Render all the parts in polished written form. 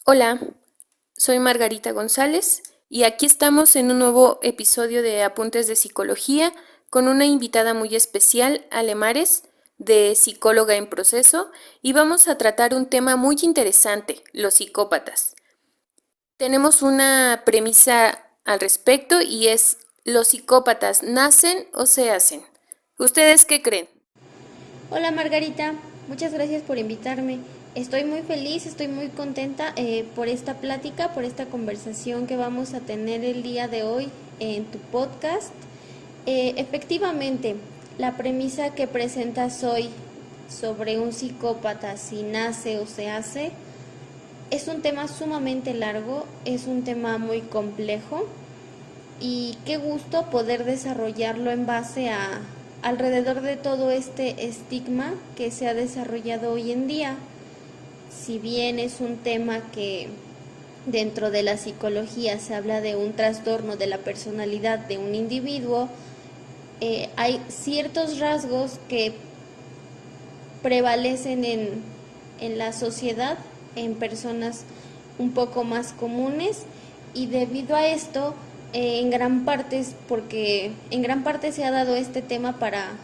Hola, soy Margarita González y aquí estamos en un nuevo episodio de Apuntes de Psicología con una invitada muy especial, Ale Mares, de Psicóloga en Proceso, y vamos a tratar un tema muy interesante, los psicópatas. Tenemos una premisa al respecto y es: ¿los psicópatas nacen o se hacen? ¿Ustedes qué creen? Hola Margarita, muchas gracias por invitarme. Estoy muy feliz, estoy muy contenta por esta plática, por esta conversación que vamos a tener el día de hoy en tu podcast. Efectivamente, la premisa que presentas hoy sobre un psicópata, si nace o se hace, es un tema sumamente largo, es un tema muy complejo y qué gusto poder desarrollarlo en base a alrededor de todo este estigma que se ha desarrollado hoy en día. Si bien es un tema que dentro de la psicología se habla de un trastorno de la personalidad de un individuo, hay ciertos rasgos que prevalecen en la sociedad, en personas un poco más comunes, y debido a esto, en gran parte es porque en gran parte se ha dado este tema para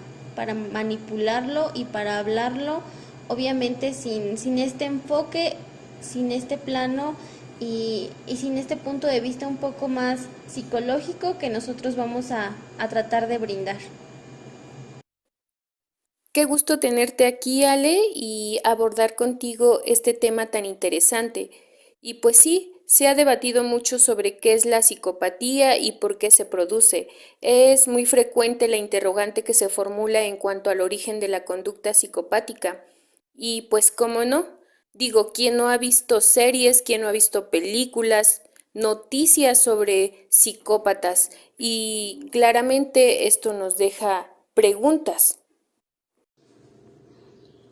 manipularlo y para hablarlo, obviamente sin este enfoque, sin este plano y sin este punto de vista un poco más psicológico que nosotros vamos a tratar de brindar. Qué gusto tenerte aquí, Ale, y abordar contigo este tema tan interesante. Y pues sí, se ha debatido mucho sobre qué es la psicopatía y por qué se produce. Es muy frecuente la interrogante que se formula en cuanto al origen de la conducta psicopática. Y pues, ¿cómo no? Digo, ¿quién no ha visto series, quién no ha visto películas, noticias sobre psicópatas? Y claramente esto nos deja preguntas.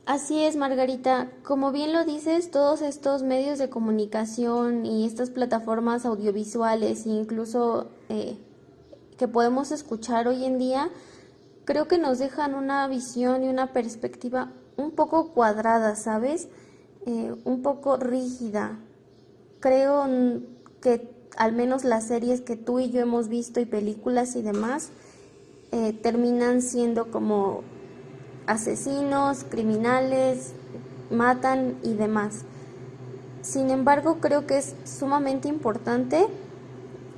Así es, Margarita. Como bien lo dices, todos estos medios de comunicación y estas plataformas audiovisuales, incluso que podemos escuchar hoy en día, creo que nos dejan una visión y una perspectiva un poco cuadrada, ¿sabes? Un poco rígida. Creo que al menos las series que tú y yo hemos visto y películas y demás terminan siendo como asesinos, criminales, matan y demás. Sin embargo, creo que es sumamente importante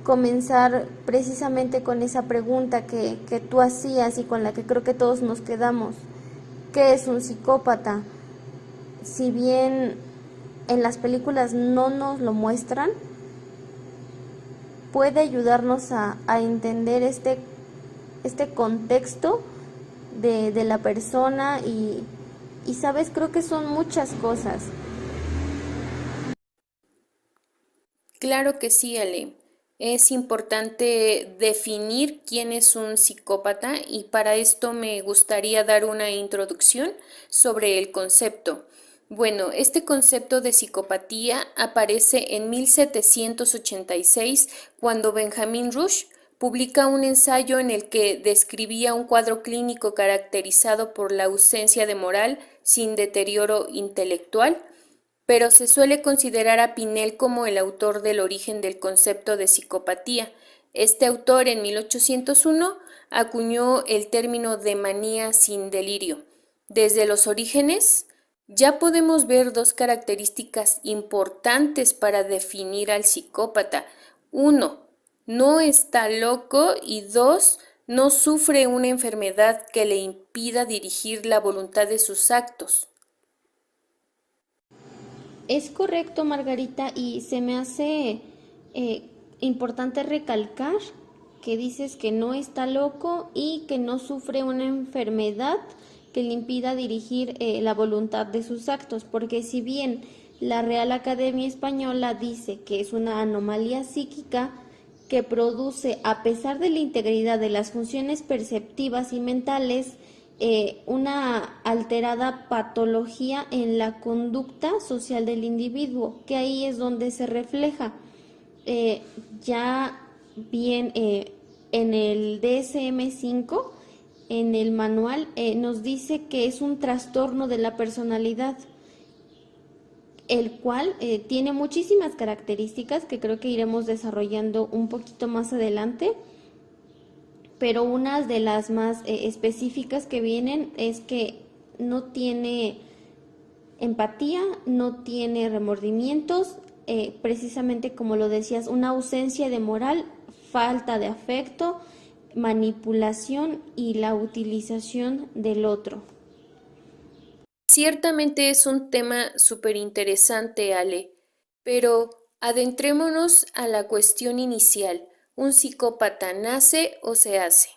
comenzar precisamente con esa pregunta que tú hacías y con la que creo que todos nos quedamos. ¿Qué es un psicópata? Si bien en las películas no nos lo muestran, puede ayudarnos a entender este contexto de la persona y sabes, creo que son muchas cosas. Claro que sí, Ale. Es importante definir quién es un psicópata y para esto me gustaría dar una introducción sobre el concepto. Bueno, este concepto de psicopatía aparece en 1786 cuando Benjamin Rush publica un ensayo en el que describía un cuadro clínico caracterizado por la ausencia de moral sin deterioro intelectual, pero se suele considerar a Pinel como el autor del origen del concepto de psicopatía. Este autor en 1801 acuñó el término de manía sin delirio. Desde los orígenes ya podemos ver dos características importantes para definir al psicópata. Uno, no está loco, y dos, no sufre una enfermedad que le impida dirigir la voluntad de sus actos. Es correcto, Margarita, y se me hace importante recalcar que dices que no está loco y que no sufre una enfermedad que le impida dirigir la voluntad de sus actos, porque si bien la Real Academia Española dice que es una anomalía psíquica que produce, a pesar de la integridad de las funciones perceptivas y mentales, una alterada patología en la conducta social del individuo, que ahí es donde se refleja. Eh, ya bien en el DSM-5, en el manual, nos dice que es un trastorno de la personalidad el cual tiene muchísimas características que creo que iremos desarrollando un poquito más adelante, pero una de las más específicas que vienen es que no tiene empatía, no tiene remordimientos, precisamente como lo decías, una ausencia de moral, falta de afecto, manipulación y la utilización del otro. Ciertamente es un tema súper interesante, Ale, pero adentrémonos a la cuestión inicial. ¿Un psicópata nace o se hace?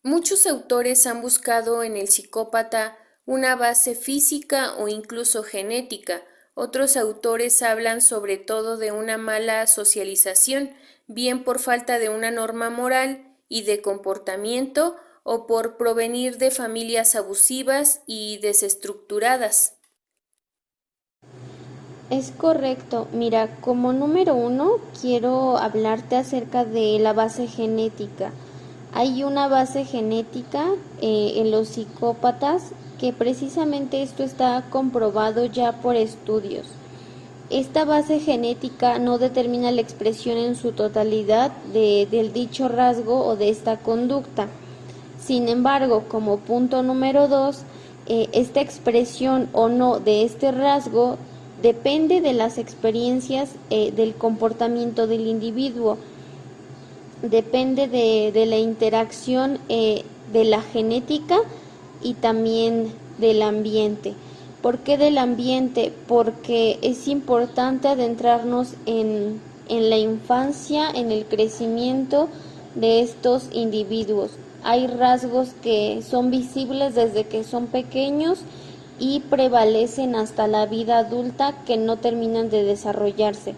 Muchos autores han buscado en el psicópata una base física o incluso genética. Otros autores hablan sobre todo de una mala socialización, bien por falta de una norma moral y de comportamiento o por provenir de familias abusivas y desestructuradas. Es correcto. Mira, como número uno, quiero hablarte acerca de la base genética. Hay una base genética en los psicópatas que precisamente esto está comprobado ya por estudios. Esta base genética no determina la expresión en su totalidad del dicho rasgo o de esta conducta. Sin embargo, como punto número dos, esta expresión o no de este rasgo depende de las experiencias del comportamiento del individuo, depende de la interacción de la genética y también del ambiente. ¿Por qué del ambiente? Porque es importante adentrarnos en la infancia, en el crecimiento de estos individuos. Hay rasgos que son visibles desde que son pequeños y prevalecen hasta la vida adulta que no terminan de desarrollarse.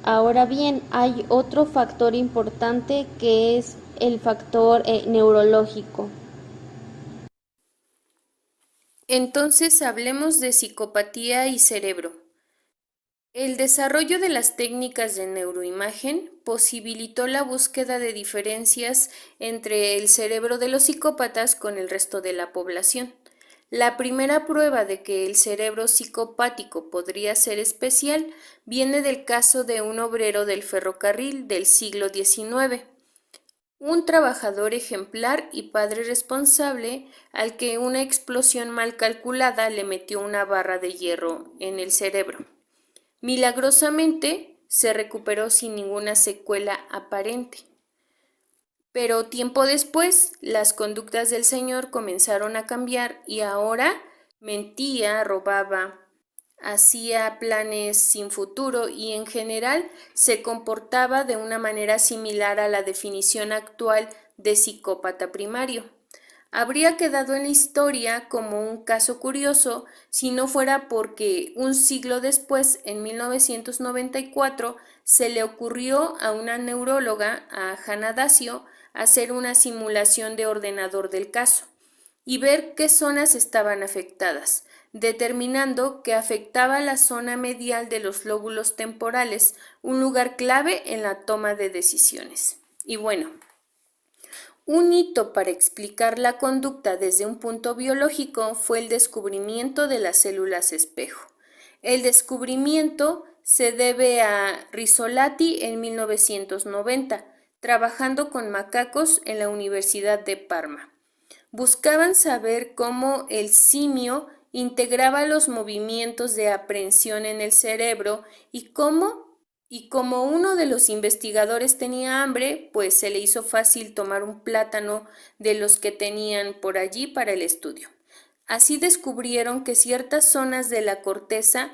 Ahora bien, hay otro factor importante que es el factor neurológico. Entonces hablemos de psicopatía y cerebro. El desarrollo de las técnicas de neuroimagen posibilitó la búsqueda de diferencias entre el cerebro de los psicópatas con el resto de la población. La primera prueba de que el cerebro psicopático podría ser especial viene del caso de un obrero del ferrocarril del siglo XIX, un trabajador ejemplar y padre responsable al que una explosión mal calculada le metió una barra de hierro en el cerebro. Milagrosamente se recuperó sin ninguna secuela aparente. Pero tiempo después, las conductas del señor comenzaron a cambiar y ahora mentía, robaba, hacía planes sin futuro y en general se comportaba de una manera similar a la definición actual de psicópata primario. Habría quedado en la historia como un caso curioso si no fuera porque un siglo después, en 1994, se le ocurrió a una neuróloga, a Hannah Dacio, hacer una simulación de ordenador del caso y ver qué zonas estaban afectadas, determinando que afectaba la zona medial de los lóbulos temporales, un lugar clave en la toma de decisiones. Y bueno, un hito para explicar la conducta desde un punto biológico fue el descubrimiento de las células espejo. El descubrimiento se debe a Rizzolatti en 1990, trabajando con macacos en la Universidad de Parma. Buscaban saber cómo el simio integraba los movimientos de aprehensión en el cerebro y como uno de los investigadores tenía hambre, pues se le hizo fácil tomar un plátano de los que tenían por allí para el estudio. Así descubrieron que ciertas zonas de la corteza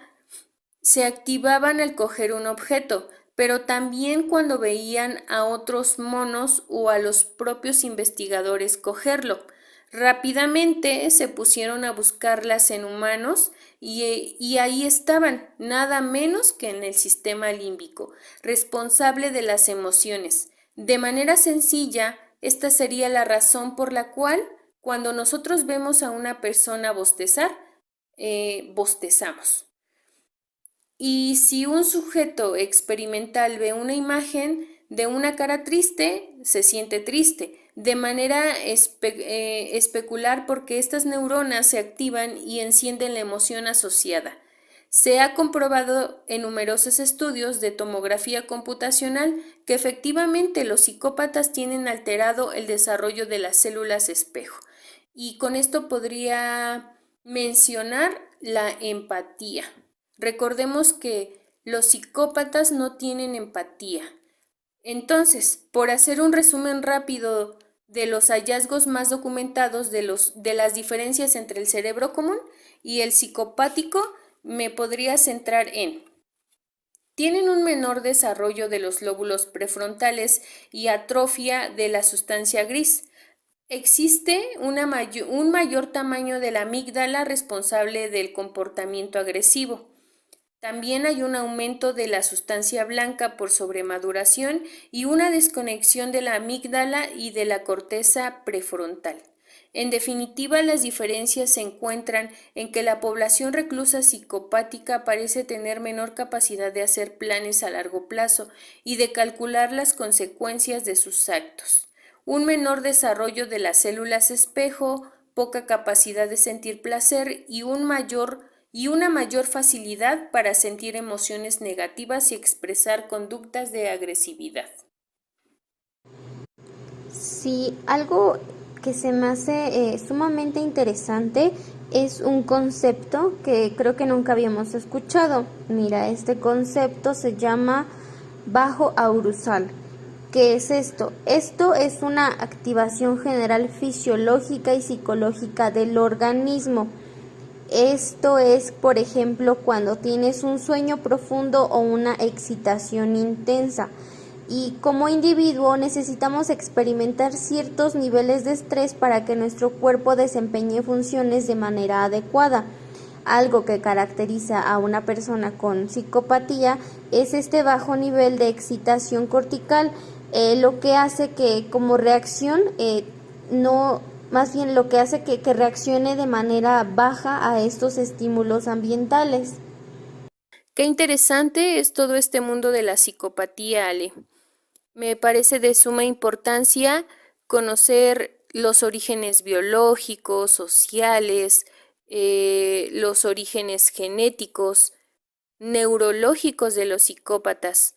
se activaban al coger un objeto, pero también cuando veían a otros monos o a los propios investigadores cogerlo. Rápidamente se pusieron a buscarlas en humanos y ahí estaban, nada menos que en el sistema límbico, responsable de las emociones. De manera sencilla, esta sería la razón por la cual cuando nosotros vemos a una persona bostezar, bostezamos. Y si un sujeto experimental ve una imagen de una cara triste, se siente triste. de manera especular porque estas neuronas se activan y encienden la emoción asociada. Se ha comprobado en numerosos estudios de tomografía computacional que efectivamente los psicópatas tienen alterado el desarrollo de las células espejo. Y con esto podría mencionar la empatía. Recordemos que los psicópatas no tienen empatía. Entonces, por hacer un resumen rápido de los hallazgos más documentados de las diferencias entre el cerebro común y el psicopático, me podría centrar en: tienen un menor desarrollo de los lóbulos prefrontales y atrofia de la sustancia gris. Existe un mayor tamaño de la amígdala responsable del comportamiento agresivo. También hay un aumento de la sustancia blanca por sobremaduración y una desconexión de la amígdala y de la corteza prefrontal. En definitiva, las diferencias se encuentran en que la población reclusa psicopática parece tener menor capacidad de hacer planes a largo plazo y de calcular las consecuencias de sus actos, un menor desarrollo de las células espejo, poca capacidad de sentir placer y una mayor facilidad para sentir emociones negativas y expresar conductas de agresividad. Sí, algo que se me hace sumamente interesante es un concepto que creo que nunca habíamos escuchado. Mira, este concepto se llama bajo aurusal. ¿Qué es esto? Esto es una activación general fisiológica y psicológica del organismo. Esto es, por ejemplo, cuando tienes un sueño profundo o una excitación intensa. Y como individuo necesitamos experimentar ciertos niveles de estrés para que nuestro cuerpo desempeñe funciones de manera adecuada. Algo que caracteriza a una persona con psicopatía es este bajo nivel de excitación cortical, lo que hace que como reacción lo que hace que reaccione de manera baja a estos estímulos ambientales. Qué interesante es todo este mundo de la psicopatía, Ale. Me parece de suma importancia conocer los orígenes biológicos, sociales, los orígenes genéticos, neurológicos de los psicópatas.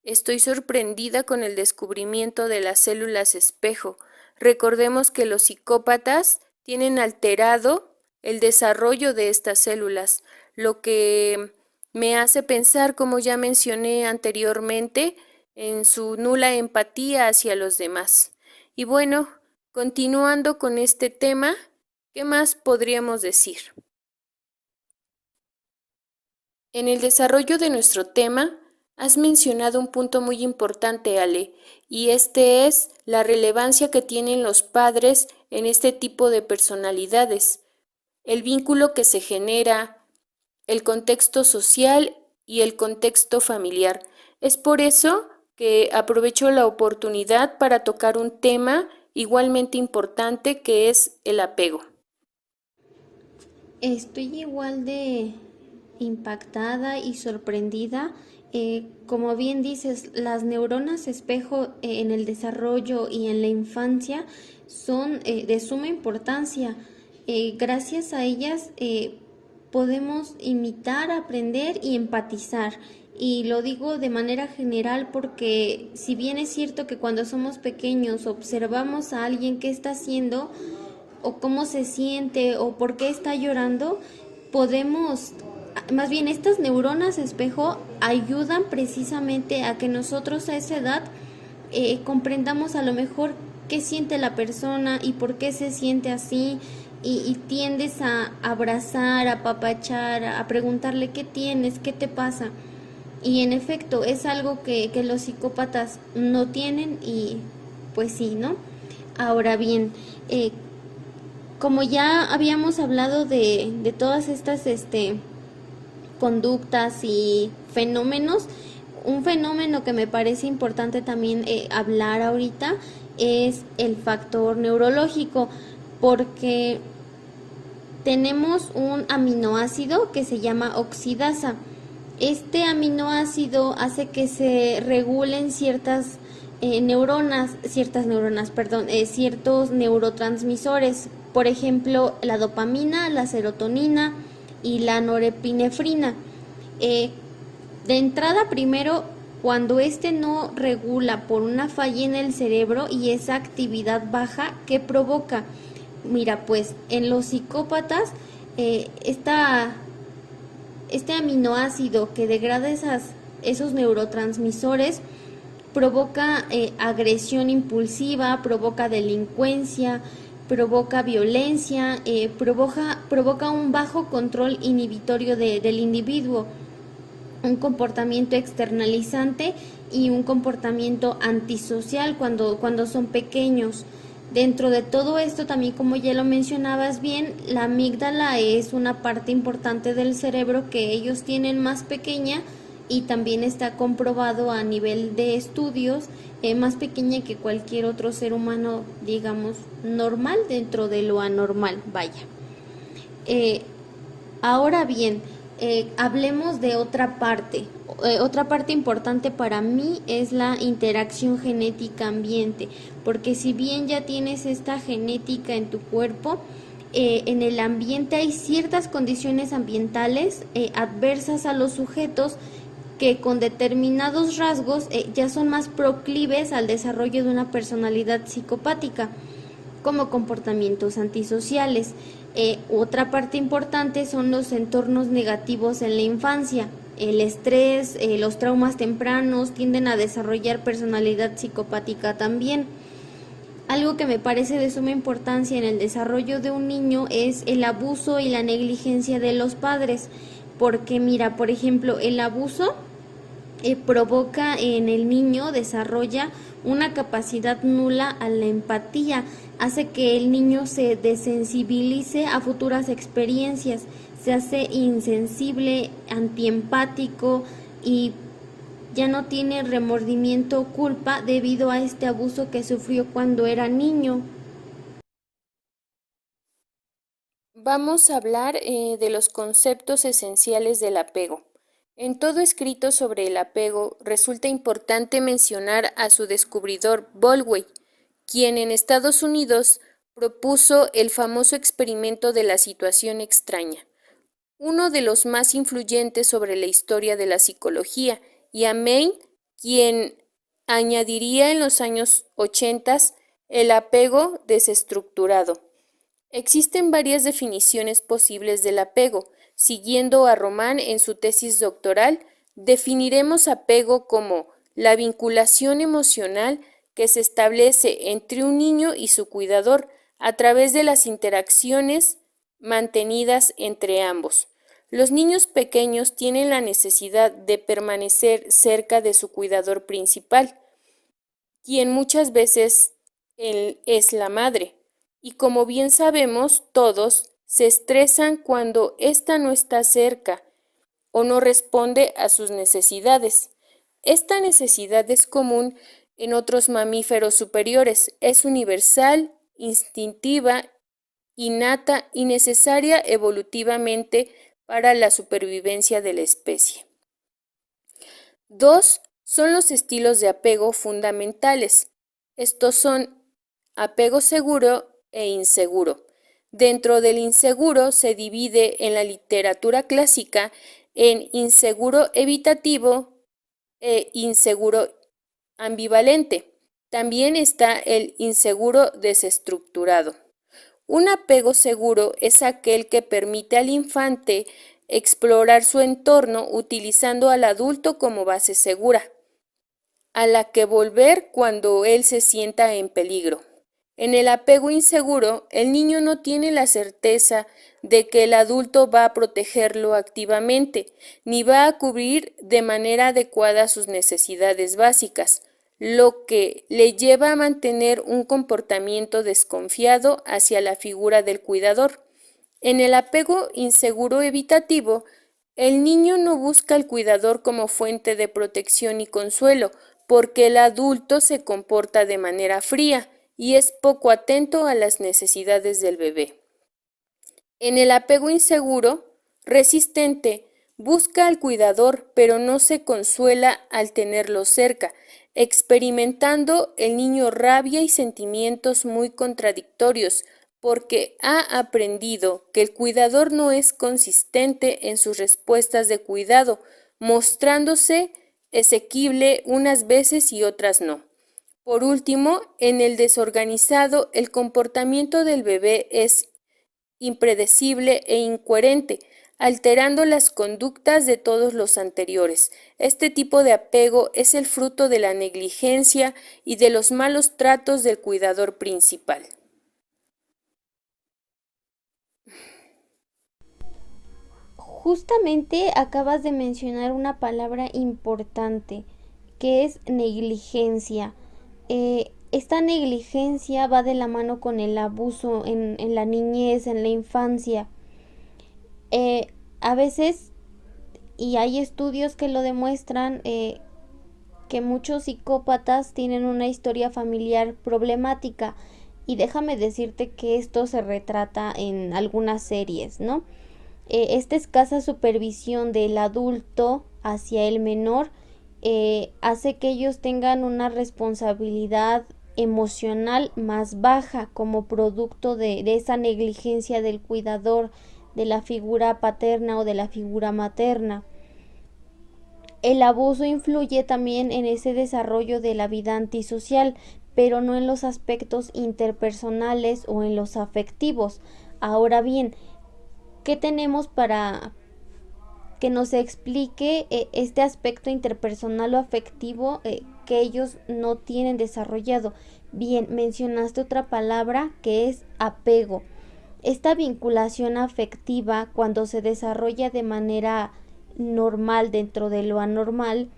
Estoy sorprendida con el descubrimiento de las células espejo. Recordemos que los psicópatas tienen alterado el desarrollo de estas células, lo que me hace pensar, como ya mencioné anteriormente, en su nula empatía hacia los demás. Y bueno, continuando con este tema, ¿qué más podríamos decir? En el desarrollo de nuestro tema, has mencionado un punto muy importante, Ale, y este es la relevancia que tienen los padres en este tipo de personalidades, el vínculo que se genera, el contexto social y el contexto familiar. Es por eso que aprovecho la oportunidad para tocar un tema igualmente importante, que es el apego. Estoy igual de impactada y sorprendida. Como bien dices, las neuronas espejo en el desarrollo y en la infancia son de suma importancia. Gracias a ellas podemos imitar, aprender y empatizar. Y lo digo de manera general porque si bien es cierto que cuando somos pequeños observamos a alguien que está haciendo o cómo se siente o por qué está llorando, más bien estas neuronas espejo ayudan precisamente a que nosotros a esa edad comprendamos a lo mejor qué siente la persona y por qué se siente así, y tiendes a abrazar, a apapachar, a preguntarle qué tienes, qué te pasa. Y en efecto es algo que los psicópatas no tienen y pues sí, ¿no? Ahora bien, como ya habíamos hablado de todas estas conductas y fenómenos, un fenómeno que me parece importante también hablar ahorita es el factor neurológico, porque tenemos un aminoácido que se llama oxidasa. Este aminoácido hace que se regulen ciertas ciertos neurotransmisores, por ejemplo, la dopamina, la serotonina y la norepinefrina. Eh, de entrada, primero, cuando este no regula por una falla en el cerebro y esa actividad baja, ¿qué provoca? Mira, pues en los psicópatas, eh, esta, este aminoácido que degrada esos neurotransmisores provoca agresión impulsiva, provoca delincuencia, provoca violencia, provoca un bajo control inhibitorio del individuo, un comportamiento externalizante y un comportamiento antisocial cuando son pequeños. Dentro de todo esto, también como ya lo mencionabas bien, la amígdala es una parte importante del cerebro que ellos tienen más pequeña y también está comprobado a nivel de estudios más pequeña que cualquier otro ser humano, digamos, normal dentro de lo anormal, vaya. Eh, Ahora bien, hablemos de otra parte. Otra parte importante para mí es la interacción genética-ambiente, porque si bien ya tienes esta genética en tu cuerpo, en el ambiente hay ciertas condiciones ambientales adversas a los sujetos que con determinados rasgos ya son más proclives al desarrollo de una personalidad psicopática, como comportamientos antisociales. Otra parte importante son los entornos negativos en la infancia. El estrés, los traumas tempranos tienden a desarrollar personalidad psicopática también. Algo que me parece de suma importancia en el desarrollo de un niño es el abuso y la negligencia de los padres, porque mira, por ejemplo, el abuso provoca en el niño, desarrolla una capacidad nula a la empatía, hace que el niño se desensibilice a futuras experiencias, se hace insensible, antiempático y ya no tiene remordimiento o culpa debido a este abuso que sufrió cuando era niño. Vamos a hablar de los conceptos esenciales del apego. En todo escrito sobre el apego resulta importante mencionar a su descubridor Baldwin, quien en Estados Unidos propuso el famoso experimento de la situación extraña, uno de los más influyentes sobre la historia de la psicología, y a Main, quien añadiría en los años 80 el apego desestructurado. Existen varias definiciones posibles del apego. Siguiendo a Román en su tesis doctoral, definiremos apego como la vinculación emocional que se establece entre un niño y su cuidador a través de las interacciones mantenidas entre ambos. Los niños pequeños tienen la necesidad de permanecer cerca de su cuidador principal, quien muchas veces es la madre. Y como bien sabemos, todos se estresan cuando ésta no está cerca o no responde a sus necesidades. Esta necesidad es común en otros mamíferos superiores, es universal, instintiva, innata y necesaria evolutivamente para la supervivencia de la especie. Dos son los estilos de apego fundamentales. Estos son apego seguro e inseguro. Dentro del inseguro se divide en la literatura clásica en inseguro evitativo e inseguro ambivalente. También está el inseguro desestructurado. Un apego seguro es aquel que permite al infante explorar su entorno utilizando al adulto como base segura, a la que volver cuando él se sienta en peligro. En el apego inseguro, el niño no tiene la certeza de que el adulto va a protegerlo activamente, ni va a cubrir de manera adecuada sus necesidades básicas, lo que le lleva a mantener un comportamiento desconfiado hacia la figura del cuidador. En el apego inseguro evitativo, el niño no busca al cuidador como fuente de protección y consuelo, porque el adulto se comporta de manera fría y es poco atento a las necesidades del bebé. En el apego inseguro, resistente, Busca al cuidador, pero no se consuela al tenerlo cerca. Experimentando, el niño rabia y sentimientos muy contradictorios, porque ha aprendido que el cuidador no es consistente en sus respuestas de cuidado, mostrándose exequible unas veces y otras no. Por último, en el desorganizado, el comportamiento del bebé es impredecible e incoherente, alterando las conductas de todos los anteriores. Este tipo de apego es el fruto de la negligencia y de los malos tratos del cuidador principal. Justamente acabas de mencionar una palabra importante, que es negligencia. Esta negligencia va de la mano con el abuso en la niñez, en la infancia. A veces, y hay estudios que lo demuestran, que muchos psicópatas tienen una historia familiar problemática. Y déjame decirte que esto se retrata en algunas series, ¿no? Esta escasa supervisión del adulto hacia el menor hace que ellos tengan una responsabilidad emocional más baja como producto de esa negligencia del cuidador, de la figura paterna o de la figura materna. El abuso influye también en ese desarrollo de la vida antisocial, pero no en los aspectos interpersonales o en los afectivos. Ahora bien, ¿qué tenemos para que nos explique este aspecto interpersonal o afectivo que ellos no tienen desarrollado? Bien, mencionaste otra palabra que es apego. Esta vinculación afectiva, cuando se desarrolla de manera normal dentro de lo anormal,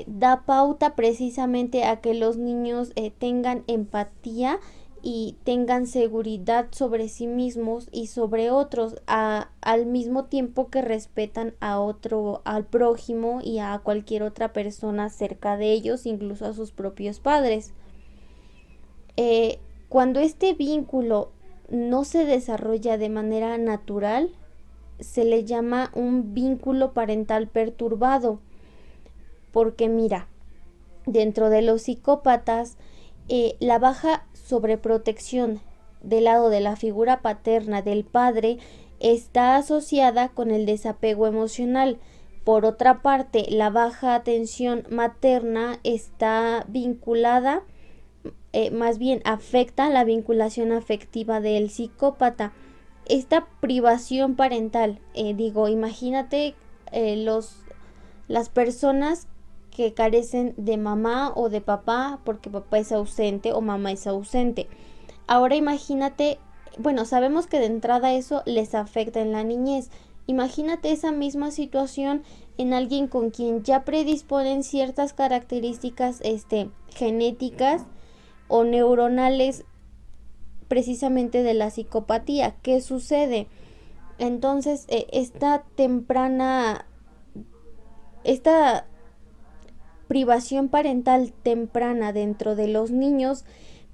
da pauta precisamente a que los niños tengan empatía y tengan seguridad sobre sí mismos y sobre otros, al mismo tiempo que respetan a otro, al prójimo y a cualquier otra persona cerca de ellos, incluso a sus propios padres. Cuando este vínculo no se desarrolla de manera natural, se le llama un vínculo parental perturbado, porque mira, dentro de los psicópatas, la baja sobreprotección del lado de la figura paterna del padre está asociada con el desapego emocional. Por otra parte, la baja atención materna está vinculada, más bien afecta la vinculación afectiva del psicópata. Esta privación parental, imagínate las personas que carecen de mamá o de papá porque papá es ausente o mamá es ausente. Ahora imagínate, bueno, sabemos que de entrada eso les afecta en la niñez. Imagínate esa misma situación en alguien con quien ya predisponen ciertas características genéticas o neuronales precisamente de la psicopatía. ¿Qué sucede? Entonces, esta privación parental temprana dentro de los niños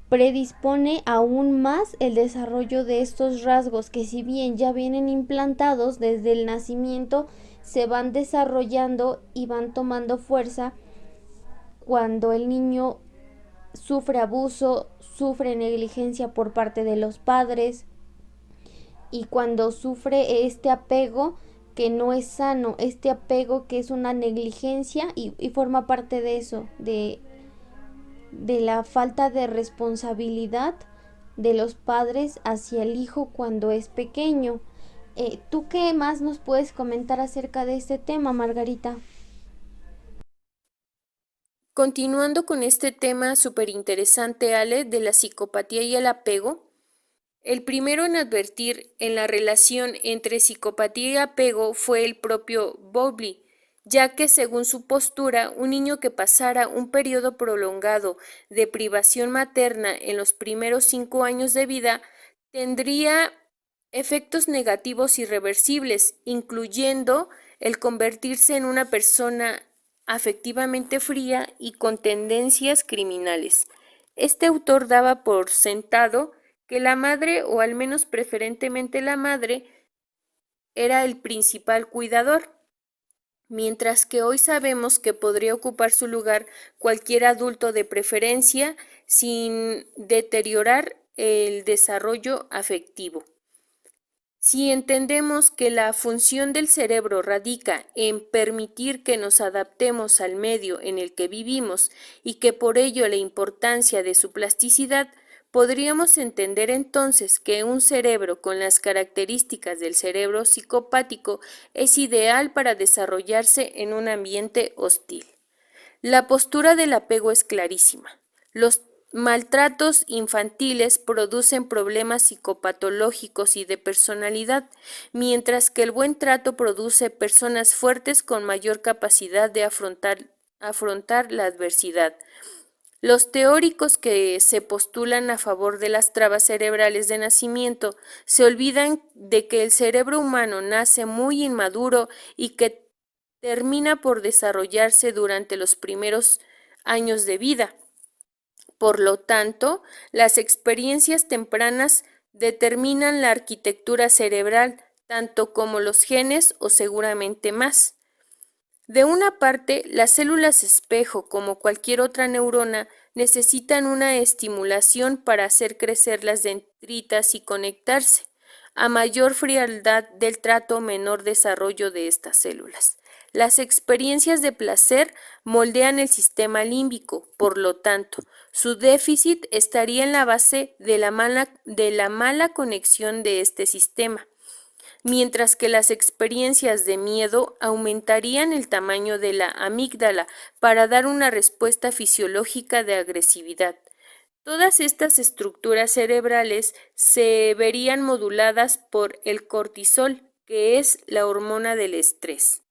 predispone aún más el desarrollo de estos rasgos que, si bien ya vienen implantados desde el nacimiento, se van desarrollando y van tomando fuerza cuando el niño sufre abuso, sufre negligencia por parte de los padres, y cuando sufre este apego que no es sano, este apego que es una negligencia y forma parte de eso, de la falta de responsabilidad de los padres hacia el hijo cuando es pequeño. ¿Tú qué más nos puedes comentar acerca de este tema, Margarita? Continuando con este tema súper interesante, Ale, de la psicopatía y el apego, el primero en advertir en la relación entre psicopatía y apego fue el propio Bowlby, ya que según su postura, un niño que pasara un periodo prolongado de privación materna en los primeros 5 años de vida tendría efectos negativos irreversibles, incluyendo el convertirse en una persona afectivamente fría y con tendencias criminales. Este autor daba por sentado que la madre, o al menos preferentemente la madre, era el principal cuidador. mientras que hoy sabemos que podría ocupar su lugar cualquier adulto de preferencia sin deteriorar el desarrollo afectivo. Si entendemos que la función del cerebro radica en permitir que nos adaptemos al medio en el que vivimos y que por ello la importancia de su plasticidad, podríamos entender entonces que un cerebro con las características del cerebro psicopático es ideal para desarrollarse en un ambiente hostil. La postura del apego es clarísima. Los maltratos infantiles producen problemas psicopatológicos y de personalidad, mientras que el buen trato produce personas fuertes con mayor capacidad de afrontar la adversidad. Los teóricos que se postulan a favor de las trabas cerebrales de nacimiento se olvidan de que el cerebro humano nace muy inmaduro y que termina por desarrollarse durante los primeros años de vida. Por lo tanto, las experiencias tempranas determinan la arquitectura cerebral, tanto como los genes o seguramente más. De una parte, las células espejo, como cualquier otra neurona, necesitan una estimulación para hacer crecer las dendritas y conectarse. A mayor frialdad del trato, menor desarrollo de estas células. Las experiencias de placer moldean el sistema límbico, por lo tanto, su déficit estaría en la base de la mala conexión de este sistema, mientras que las experiencias de miedo aumentarían el tamaño de la amígdala para dar una respuesta fisiológica de agresividad. Todas estas estructuras cerebrales se verían moduladas por el cortisol, que es la hormona del estrés.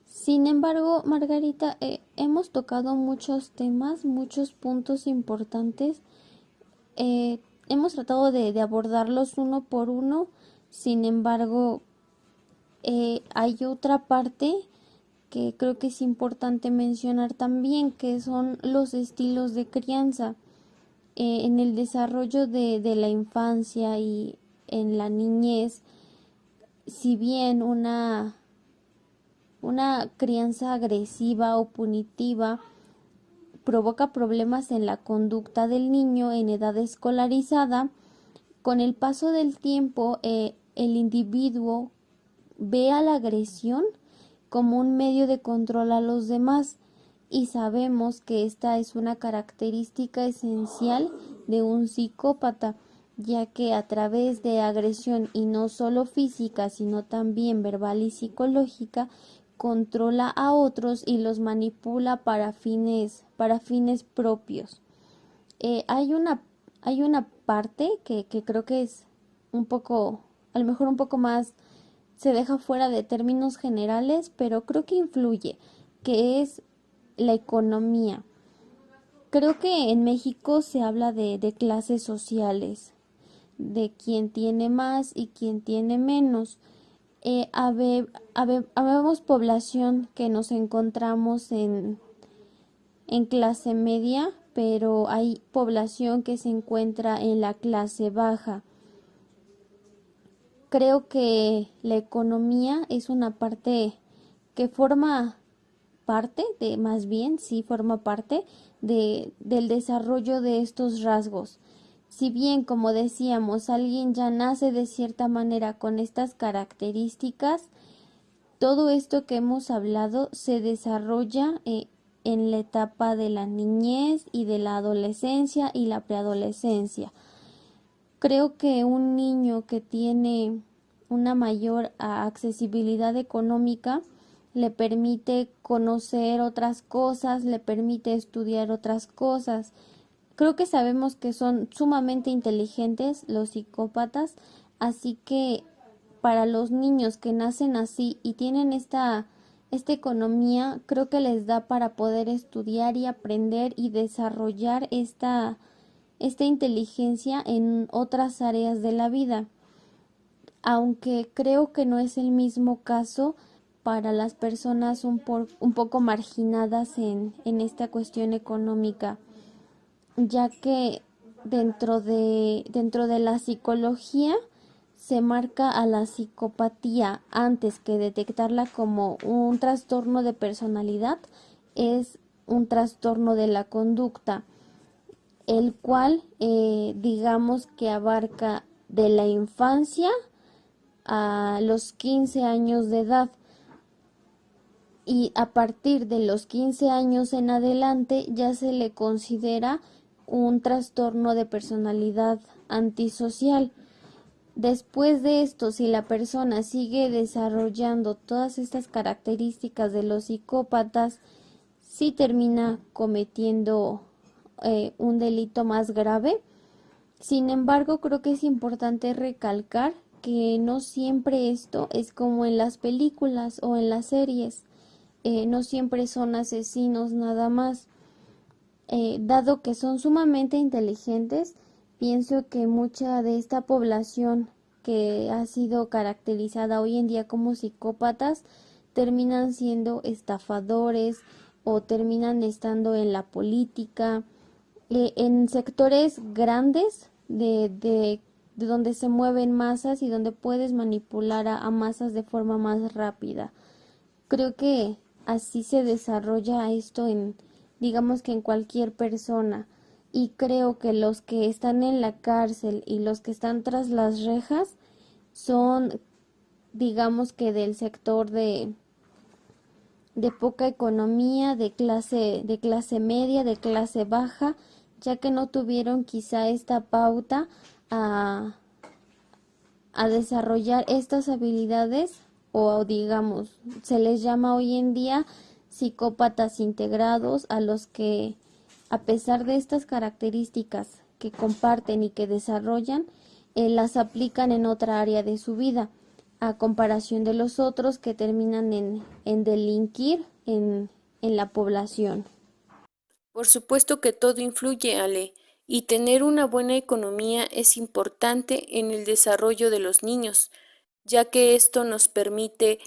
Sin embargo, Margarita, hemos tocado muchos temas, muchos puntos importantes. Hemos tratado de abordarlos uno por uno. Sin embargo, hay otra parte que creo que es importante mencionar también, que son los estilos de crianza. En el desarrollo de la infancia y en la niñez, si bien una crianza agresiva o punitiva provoca problemas en la conducta del niño en edad escolarizada, con el paso del tiempo el individuo ve a la agresión como un medio de control a los demás, y sabemos que esta es una característica esencial de un psicópata, ya que a través de agresión, y no solo física sino también verbal y psicológica, controla a otros y los manipula para fines propios. Hay una parte que creo que es un poco, a lo mejor un poco más, se deja fuera de términos generales, pero creo que influye, que es la economía. Creo que en México se habla de clases sociales, de quién tiene más y quién tiene menos. Habemos población que nos encontramos en clase media, pero hay población que se encuentra en la clase baja. Creo que la economía es una parte que forma parte de, más bien, sí forma parte del desarrollo de estos rasgos. Si bien, como decíamos, alguien ya nace de cierta manera con estas características, todo esto que hemos hablado se desarrolla en la etapa de la niñez y de la adolescencia y la preadolescencia. Creo que un niño que tiene una mayor accesibilidad económica le permite conocer otras cosas, le permite estudiar otras cosas. Creo que sabemos que son sumamente inteligentes los psicópatas, así que para los niños que nacen así y tienen esta economía, creo que les da para poder estudiar y aprender y desarrollar esta inteligencia en otras áreas de la vida, aunque creo que no es el mismo caso para las personas un poco marginadas en esta cuestión económica, ya que dentro de la psicología se marca a la psicopatía antes que detectarla como un trastorno de personalidad, es un trastorno de la conducta, el cual digamos que abarca de la infancia a los 15 años de edad, y a partir de los 15 años en adelante ya se le considera un trastorno de personalidad antisocial. Después de esto, si la persona sigue desarrollando todas estas características de los psicópatas, sí termina cometiendo un delito más grave. Sin embargo, creo que es importante recalcar que no siempre esto es como en las películas o en las series. No siempre son asesinos nada más. Dado que son sumamente inteligentes, pienso que mucha de esta población que ha sido caracterizada hoy en día como psicópatas terminan siendo estafadores o terminan estando en la política, en sectores grandes de donde se mueven masas y donde puedes manipular a masas de forma más rápida. Creo que así se desarrolla esto en, digamos que en cualquier persona, y creo que los que están en la cárcel y los que están tras las rejas son, digamos que del sector de poca economía, de clase media, de clase baja, ya que no tuvieron quizá esta pauta a, a desarrollar estas habilidades, o digamos, se les llama hoy en día psicópatas integrados, a los que, a pesar de estas características que comparten y que desarrollan, las aplican en otra área de su vida, a comparación de los otros que terminan en delinquir en la población. Por supuesto que todo influye, Ale, y tener una buena economía es importante en el desarrollo de los niños, ya que esto nos permite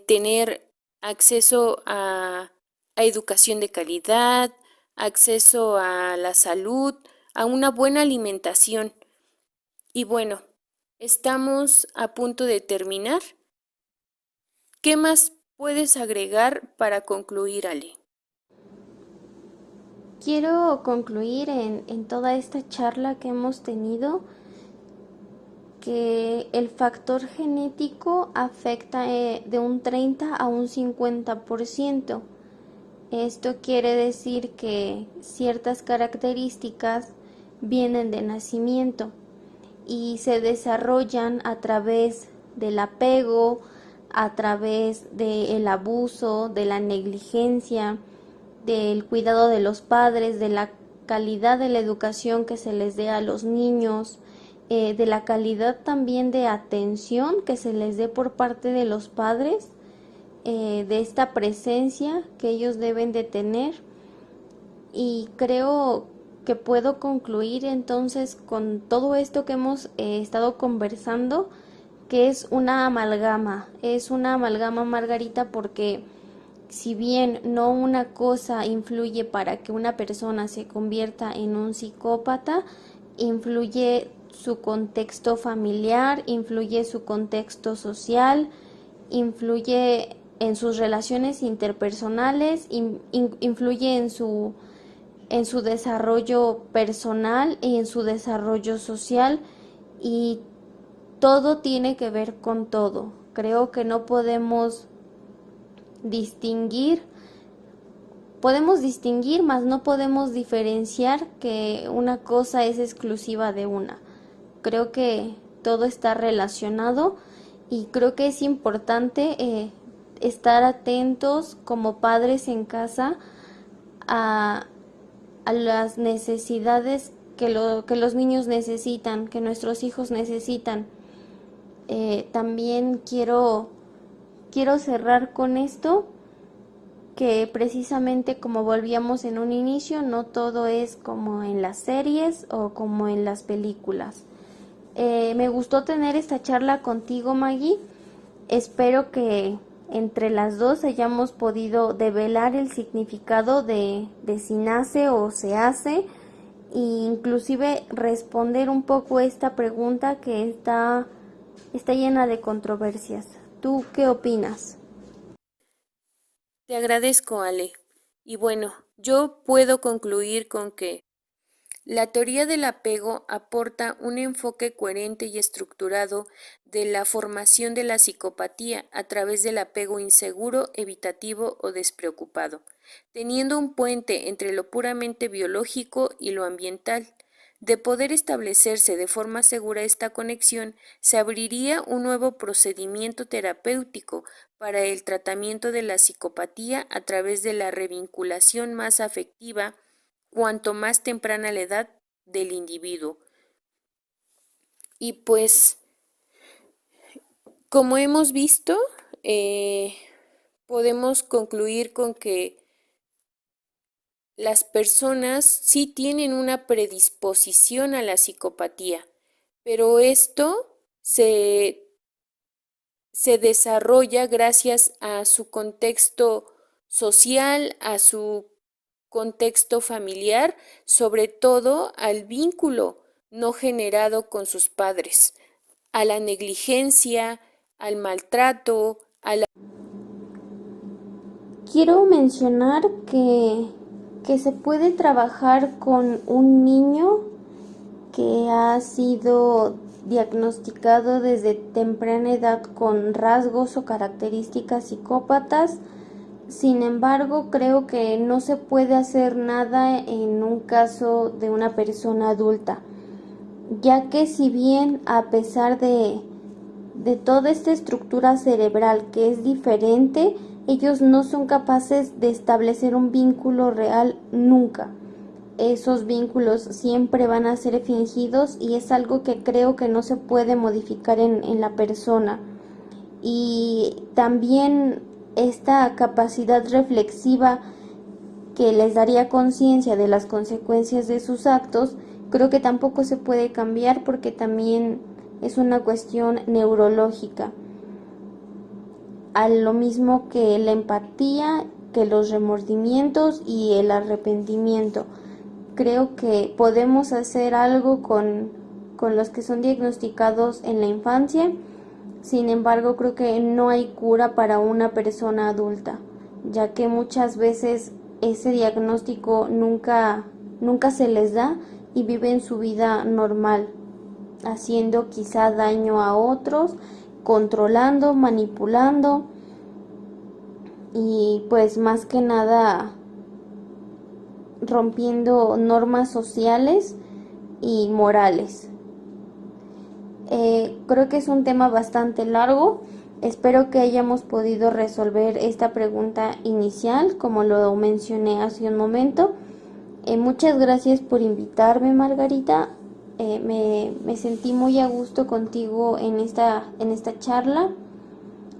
tener acceso a educación de calidad, acceso a la salud, a una buena alimentación. Y bueno, estamos a punto de terminar. ¿Qué más puedes agregar para concluir, Ale? Quiero concluir en toda esta charla que hemos tenido que el factor genético afecta de un 30 a un 50%. Esto quiere decir que ciertas características vienen de nacimiento y se desarrollan a través del apego, a través del abuso, de la negligencia, del cuidado de los padres, de la calidad de la educación que se les dé a los niños, de la calidad también de atención que se les dé por parte de los padres, de esta presencia que ellos deben de tener. Y creo que puedo concluir entonces con todo esto que hemos estado conversando, que es una amalgama, Margarita, porque si bien no una cosa influye para que una persona se convierta en un psicópata, influye su contexto familiar, influye su contexto social, influye en sus relaciones interpersonales, influye en su desarrollo personal y en su desarrollo social, y todo tiene que ver con todo. Creo que no podemos distinguir, mas no podemos diferenciar que una cosa es exclusiva de una. Creo que todo está relacionado y creo que es importante estar atentos como padres en casa a, a las necesidades que los niños necesitan, que nuestros hijos necesitan. También quiero cerrar con esto, que precisamente como volvíamos en un inicio, no todo es como en las series o como en las películas. Me gustó tener esta charla contigo, Maggie. Espero que entre las dos hayamos podido develar el significado de si nace o se hace, e inclusive responder un poco esta pregunta que está llena de controversias. ¿Tú qué opinas? Te agradezco, Ale. Y bueno, yo puedo concluir con que la teoría del apego aporta un enfoque coherente y estructurado de la formación de la psicopatía a través del apego inseguro, evitativo o despreocupado, teniendo un puente entre lo puramente biológico y lo ambiental. De poder establecerse de forma segura esta conexión, se abriría un nuevo procedimiento terapéutico para el tratamiento de la psicopatía a través de la revinculación más afectiva cuanto más temprana la edad del individuo. Y pues, como hemos visto, podemos concluir con que las personas sí tienen una predisposición a la psicopatía, pero esto se desarrolla gracias a su contexto social, a su contexto familiar, sobre todo al vínculo no generado con sus padres, a la negligencia, al maltrato, a la... Quiero mencionar que se puede trabajar con un niño que ha sido diagnosticado desde temprana edad con rasgos o características psicópatas. Sin embargo, creo que no se puede hacer nada en un caso de una persona adulta, ya que si bien a pesar de toda esta estructura cerebral que es diferente, ellos no son capaces de establecer un vínculo real nunca. Esos vínculos siempre van a ser fingidos y es algo que creo que no se puede modificar en la persona. Y también esta capacidad reflexiva que les daría conciencia de las consecuencias de sus actos, creo que tampoco se puede cambiar porque también es una cuestión neurológica. A lo mismo que la empatía, que los remordimientos y el arrepentimiento. Creo que podemos hacer algo con los que son diagnosticados en la infancia. Sin embargo, creo que no hay cura para una persona adulta, ya que muchas veces ese diagnóstico nunca se les da y viven su vida normal, haciendo quizá daño a otros, controlando, manipulando y pues más que nada rompiendo normas sociales y morales. Creo que es un tema bastante largo. Espero que hayamos podido resolver esta pregunta inicial, como lo mencioné hace un momento. Muchas gracias por invitarme, Margarita. Me sentí muy a gusto contigo en esta charla.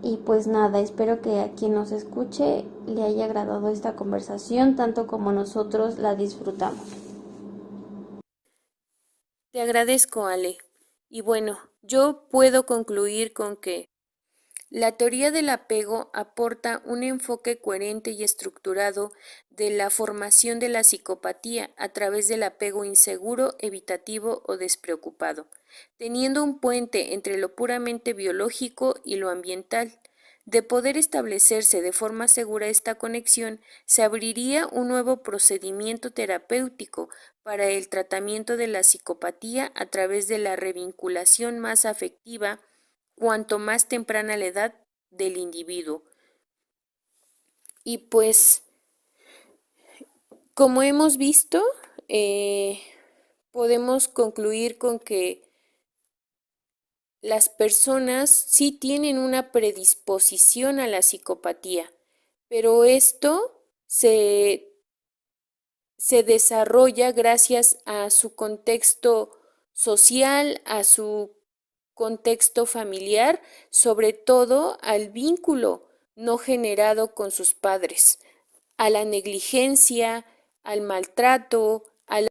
Y pues nada, espero que a quien nos escuche le haya agradado esta conversación tanto como nosotros la disfrutamos. Te agradezco, Ale. Y bueno, yo puedo concluir con que la teoría del apego aporta un enfoque coherente y estructurado de la formación de la psicopatía a través del apego inseguro, evitativo o despreocupado, teniendo un puente entre lo puramente biológico y lo ambiental. De poder establecerse de forma segura esta conexión, se abriría un nuevo procedimiento terapéutico para el tratamiento de la psicopatía a través de la revinculación más afectiva cuanto más temprana la edad del individuo. Y pues, como hemos visto, podemos concluir con que las personas sí tienen una predisposición a la psicopatía, pero esto se desarrolla gracias a su contexto social, a su contexto familiar, sobre todo al vínculo no generado con sus padres, a la negligencia, al maltrato, a la